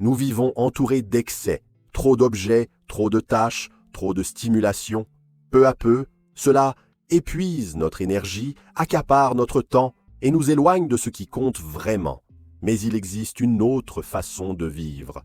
Nous vivons entourés d'excès, trop d'objets, trop de tâches, trop de stimulation. Peu à peu, cela épuise notre énergie, accapare notre temps et nous éloigne de ce qui compte vraiment. Mais il existe une autre façon de vivre.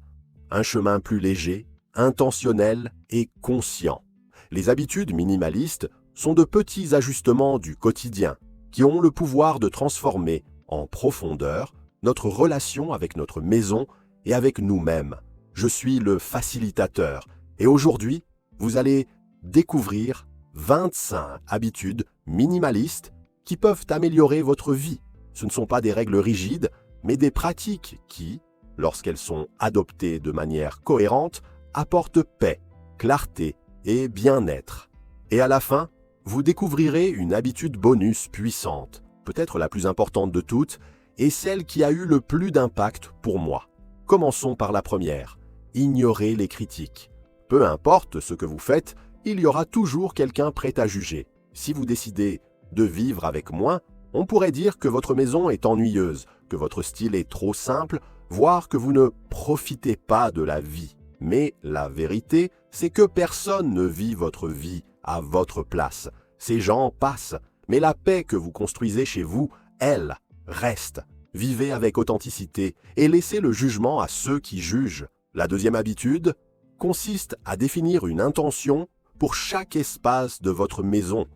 Un chemin plus léger, intentionnel et conscient. Les habitudes minimalistes sont de petits ajustements du quotidien qui ont le pouvoir de transformer en profondeur notre relation avec notre maison et avec nous-mêmes. Je suis le facilitateur et aujourd'hui, vous allez découvrir 25 habitudes minimalistes qui peuvent améliorer votre vie. Ce ne sont pas des règles rigides, mais des pratiques qui, lorsqu'elles sont adoptées de manière cohérente, apportent paix, clarté et bien-être. Et à la fin, vous découvrirez une habitude bonus puissante, peut-être la plus importante de toutes, et celle qui a eu le plus d'impact pour moi. Commençons par la première. Ignorez les critiques. Peu importe ce que vous faites, il y aura toujours quelqu'un prêt à juger. Si vous décidez de vivre avec moins, on pourrait dire que votre maison est ennuyeuse, que votre style est trop simple, voire que vous ne profitez pas de la vie. Mais la vérité, c'est que personne ne vit votre vie à votre place. Ces gens passent, mais la paix que vous construisez chez vous, elle, reste. Vivez avec authenticité et laissez le jugement à ceux qui jugent. La deuxième habitude consiste à définir une intention pour chaque espace de votre maison.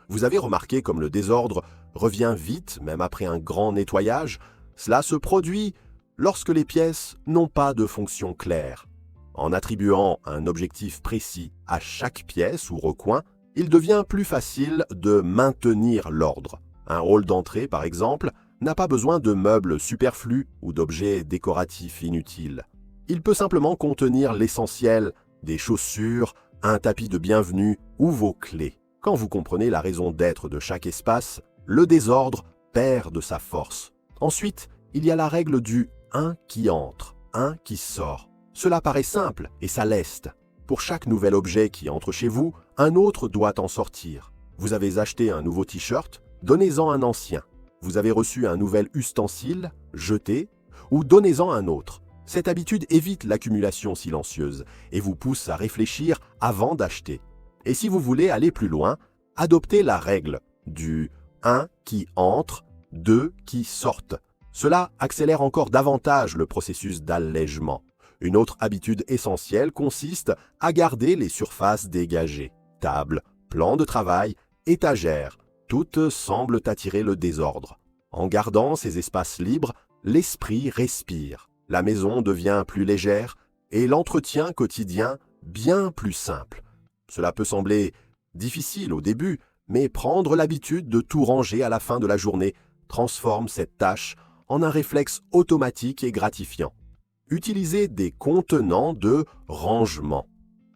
Vous avez remarqué comme le désordre revient vite, même après un grand nettoyage. Cela se produit lorsque les pièces n'ont pas de fonction claire. En attribuant un objectif précis à chaque pièce ou recoin, il devient plus facile de maintenir l'ordre. Un hall d'entrée, par exemple, n'a pas besoin de meubles superflus ou d'objets décoratifs inutiles. Il peut simplement contenir l'essentiel, des chaussures, un tapis de bienvenue ou vos clés. Quand vous comprenez la raison d'être de chaque espace, le désordre perd de sa force. Ensuite, il y a la règle du « un qui entre, un qui sort ». Cela paraît simple et ça leste. Pour chaque nouvel objet qui entre chez vous, un autre doit en sortir. Vous avez acheté un nouveau t-shirt, donnez-en un ancien. Vous avez reçu un nouvel ustensile, jetez, ou donnez-en un autre. Cette habitude évite l'accumulation silencieuse et vous pousse à réfléchir avant d'acheter. Et si vous voulez aller plus loin, adoptez la règle du « un qui entre, deux qui sortent ». Cela accélère encore davantage le processus d'allègement. Une autre habitude essentielle consiste à garder les surfaces dégagées. Table, plan de travail, étagères, toutes semblent attirer le désordre. En gardant ces espaces libres, l'esprit respire. La maison devient plus légère et l'entretien quotidien bien plus simple. Cela peut sembler difficile au début, mais prendre l'habitude de tout ranger à la fin de la journée transforme cette tâche en un réflexe automatique et gratifiant. Utilisez des contenants de rangement.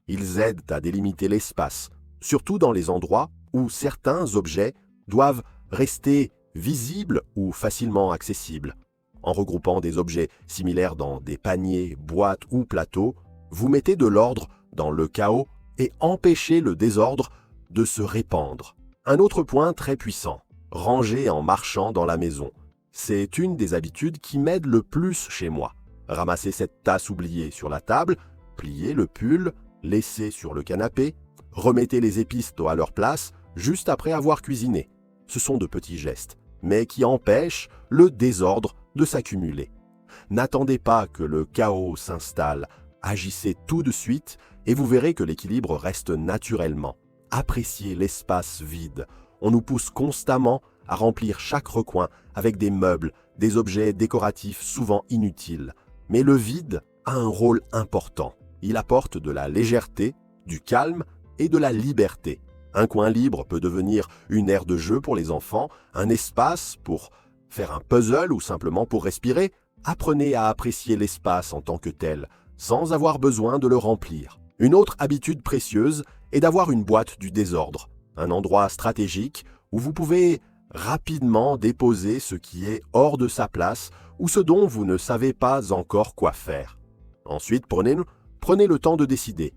Ils aident à délimiter l'espace, surtout dans les endroits où certains objets doivent rester visibles ou facilement accessibles. En regroupant des objets similaires dans des paniers, boîtes ou plateaux, vous mettez de l'ordre dans le chaos et empêchez le désordre de se répandre. Un autre point très puissant, ranger en marchant dans la maison. C'est une des habitudes qui m'aide le plus chez moi. Ramassez cette tasse oubliée sur la table, pliez le pull, laissez sur le canapé, remettez les épices à leur place juste après avoir cuisiné. Ce sont de petits gestes, mais qui empêchent le désordre de s'accumuler. N'attendez pas que le chaos s'installe, agissez tout de suite et vous verrez que l'équilibre reste naturellement. Appréciez l'espace vide. On nous pousse constamment à remplir chaque recoin avec des meubles, des objets décoratifs souvent inutiles. Mais le vide a un rôle important. Il apporte de la légèreté, du calme et de la liberté. Un coin libre peut devenir une aire de jeu pour les enfants, un espace pour faire un puzzle ou simplement pour respirer. Apprenez à apprécier l'espace en tant que tel, sans avoir besoin de le remplir. Une autre habitude précieuse est d'avoir une boîte du désordre, un endroit stratégique où vous pouvez rapidement déposer ce qui est hors de sa place ou ce dont vous ne savez pas encore quoi faire. Ensuite, prenez le temps de décider.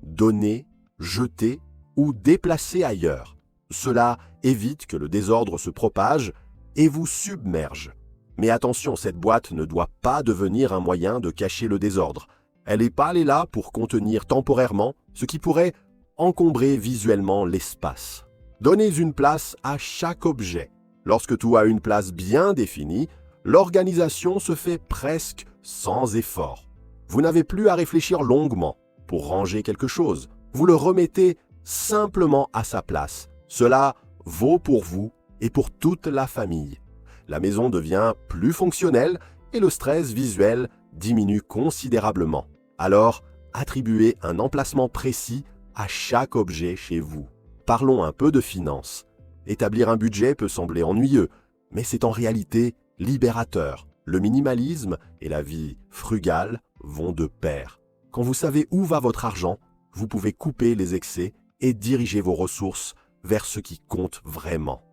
Donner, jeter ou déplacer ailleurs. Cela évite que le désordre se propage et vous submerge. Mais attention, cette boîte ne doit pas devenir un moyen de cacher le désordre. Elle n'est pas là pour contenir temporairement ce qui pourrait encombrer visuellement l'espace. Donnez une place à chaque objet. Lorsque tout a une place bien définie, l'organisation se fait presque sans effort. Vous n'avez plus à réfléchir longuement pour ranger quelque chose. Vous le remettez simplement à sa place. Cela vaut pour vous et pour toute la famille. La maison devient plus fonctionnelle et le stress visuel diminue considérablement. Alors, attribuez un emplacement précis à chaque objet chez vous. Parlons un peu de finances. Établir un budget peut sembler ennuyeux, mais c'est en réalité libérateur. Le minimalisme et la vie frugale vont de pair. Quand vous savez où va votre argent, vous pouvez couper les excès et diriger vos ressources vers ce qui compte vraiment.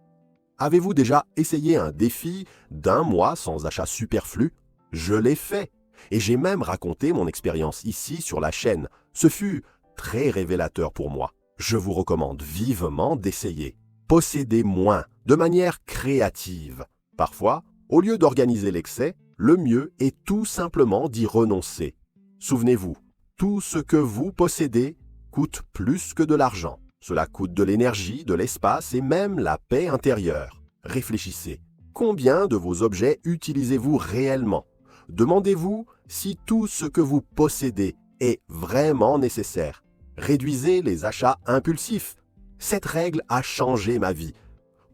Avez-vous déjà essayé un défi d'1 mois sans achat superflu? Je l'ai fait et j'ai même raconté mon expérience ici sur la chaîne. Ce fut très révélateur pour moi. Je vous recommande vivement d'essayer. Possédez moins, de manière créative. Parfois, au lieu d'organiser l'excès, le mieux est tout simplement d'y renoncer. Souvenez-vous, tout ce que vous possédez coûte plus que de l'argent. Cela coûte de l'énergie, de l'espace et même la paix intérieure. Réfléchissez. Combien de vos objets utilisez-vous réellement? Demandez-vous si tout ce que vous possédez est vraiment nécessaire. Réduisez les achats impulsifs. Cette règle a changé ma vie.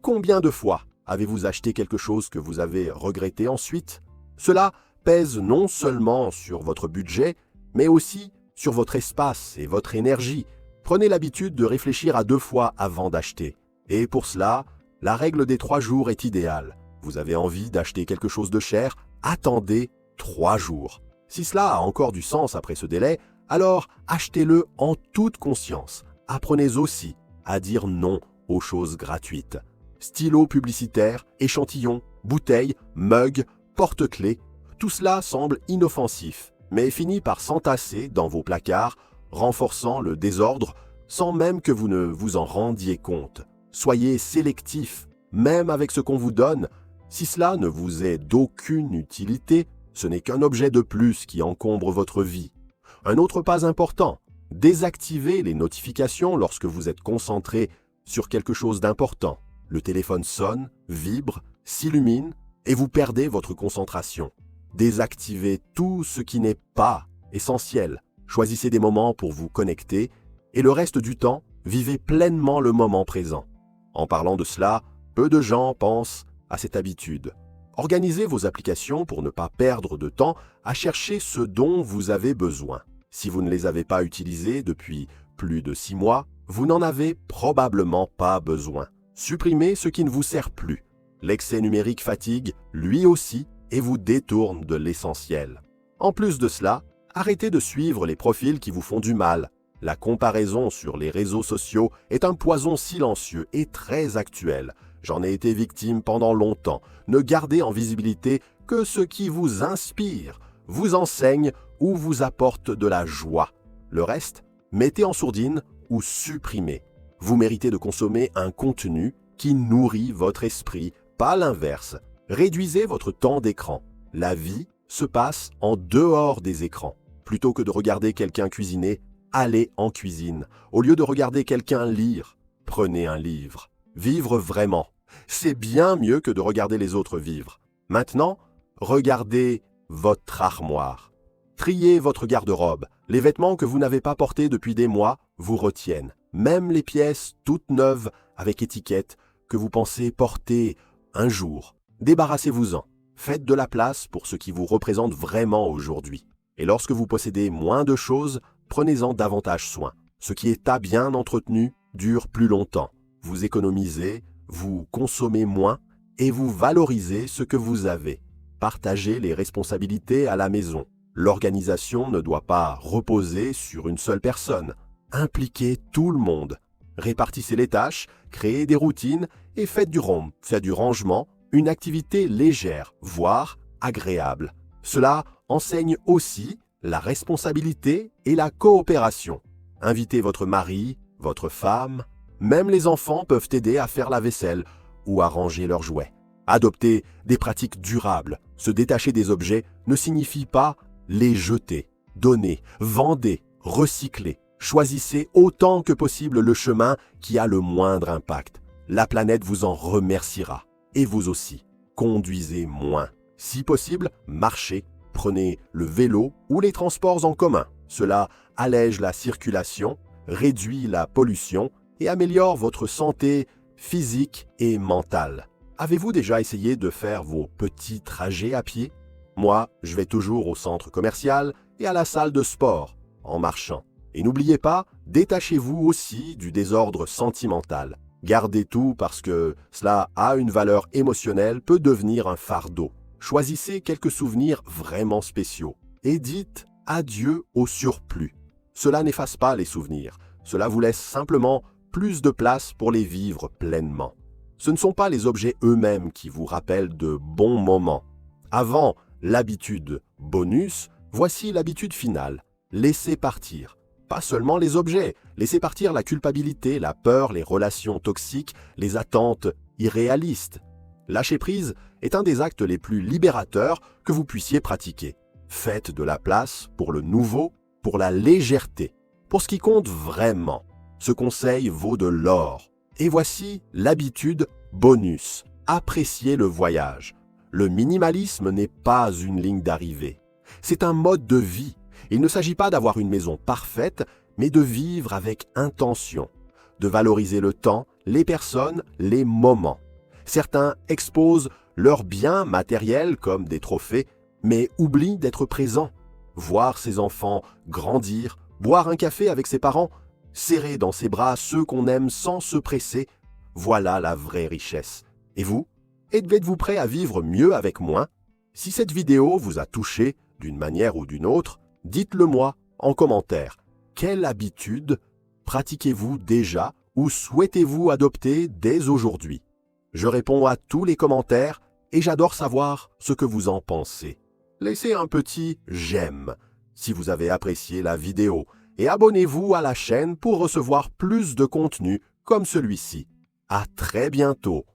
Combien de fois avez-vous acheté quelque chose que vous avez regretté ensuite? Cela pèse non seulement sur votre budget, mais aussi sur votre espace et votre énergie. Prenez l'habitude de réfléchir à 2 fois avant d'acheter. Et pour cela, la règle des 3 jours est idéale. Vous avez envie d'acheter quelque chose de cher, attendez 3 jours. Si cela a encore du sens après ce délai, alors achetez-le en toute conscience. Apprenez aussi à dire non aux choses gratuites. Stylos publicitaires, échantillons, bouteilles, mugs, porte-clés, tout cela semble inoffensif, mais finit par s'entasser dans vos placards, renforçant le désordre sans même que vous ne vous en rendiez compte. Soyez sélectif, même avec ce qu'on vous donne. Si cela ne vous est d'aucune utilité, ce n'est qu'un objet de plus qui encombre votre vie. Un autre pas important, désactivez les notifications lorsque vous êtes concentré sur quelque chose d'important. Le téléphone sonne, vibre, s'illumine et vous perdez votre concentration. Désactivez tout ce qui n'est pas essentiel. Choisissez des moments pour vous connecter et le reste du temps, vivez pleinement le moment présent. En parlant de cela, peu de gens pensent à cette habitude. Organisez vos applications pour ne pas perdre de temps à chercher ce dont vous avez besoin. Si vous ne les avez pas utilisées depuis plus de 6 mois, vous n'en avez probablement pas besoin. Supprimez ce qui ne vous sert plus. L'excès numérique fatigue, lui aussi, et vous détourne de l'essentiel. En plus de cela, arrêtez de suivre les profils qui vous font du mal. La comparaison sur les réseaux sociaux est un poison silencieux et très actuel. J'en ai été victime pendant longtemps. Ne gardez en visibilité que ce qui vous inspire, vous enseigne ou vous apporte de la joie. Le reste, mettez en sourdine ou supprimez. Vous méritez de consommer un contenu qui nourrit votre esprit, pas l'inverse. Réduisez votre temps d'écran. La vie se passe en dehors des écrans. Plutôt que de regarder quelqu'un cuisiner, allez en cuisine. Au lieu de regarder quelqu'un lire, prenez un livre. Vivre vraiment, c'est bien mieux que de regarder les autres vivre. Maintenant, regardez votre armoire. Triez votre garde-robe. Les vêtements que vous n'avez pas portés depuis des mois vous retiennent. Même les pièces toutes neuves avec étiquette que vous pensez porter un jour. Débarrassez-vous-en. Faites de la place pour ce qui vous représente vraiment aujourd'hui. Et lorsque vous possédez moins de choses, prenez-en davantage soin. Ce qui est à bien entretenu dure plus longtemps. Vous économisez, vous consommez moins et vous valorisez ce que vous avez. Partagez les responsabilités à la maison. L'organisation ne doit pas reposer sur une seule personne. Impliquez tout le monde. Répartissez les tâches, créez des routines et faites du rangement, une activité légère, voire agréable. Cela enseigne aussi la responsabilité et la coopération. Invitez votre mari, votre femme, même les enfants peuvent aider à faire la vaisselle ou à ranger leurs jouets. Adopter des pratiques durables, se détacher des objets ne signifie pas les jeter. Donnez, vendez, recyclez. Choisissez autant que possible le chemin qui a le moindre impact. La planète vous en remerciera. Et vous aussi. Conduisez moins. Si possible, marchez. Prenez le vélo ou les transports en commun. Cela allège la circulation, réduit la pollution et améliore votre santé physique et mentale. Avez-vous déjà essayé de faire vos petits trajets à pied? Moi, je vais toujours au centre commercial et à la salle de sport, en marchant. Et n'oubliez pas, détachez-vous aussi du désordre sentimental. Gardez tout parce que cela a une valeur émotionnelle, peut devenir un fardeau. Choisissez quelques souvenirs vraiment spéciaux et dites adieu au surplus. Cela n'efface pas les souvenirs, cela vous laisse simplement plus de place pour les vivre pleinement. Ce ne sont pas les objets eux-mêmes qui vous rappellent de bons moments. Avant l'habitude bonus, voici l'habitude finale. Laissez partir. Pas seulement les objets, laissez partir la culpabilité, la peur, les relations toxiques, les attentes irréalistes. Lâcher prise est un des actes les plus libérateurs que vous puissiez pratiquer. Faites de la place pour le nouveau, pour la légèreté, pour ce qui compte vraiment. Ce conseil vaut de l'or. Et voici l'habitude bonus. Appréciez le voyage. Le minimalisme n'est pas une ligne d'arrivée. C'est un mode de vie. Il ne s'agit pas d'avoir une maison parfaite, mais de vivre avec intention, de valoriser le temps, les personnes, les moments. Certains exposent leurs biens matériels comme des trophées, mais oublient d'être présents. Voir ses enfants grandir, boire un café avec ses parents, serrer dans ses bras ceux qu'on aime sans se presser, voilà la vraie richesse. Et vous? Êtes-vous prêt à vivre mieux avec moins? Si cette vidéo vous a touché d'une manière ou d'une autre, dites-le moi en commentaire. Quelle habitude pratiquez-vous déjà ou souhaitez-vous adopter dès aujourd'hui? Je réponds à tous les commentaires et j'adore savoir ce que vous en pensez. Laissez un petit « j'aime » si vous avez apprécié la vidéo et abonnez-vous à la chaîne pour recevoir plus de contenu comme celui-ci. À très bientôt!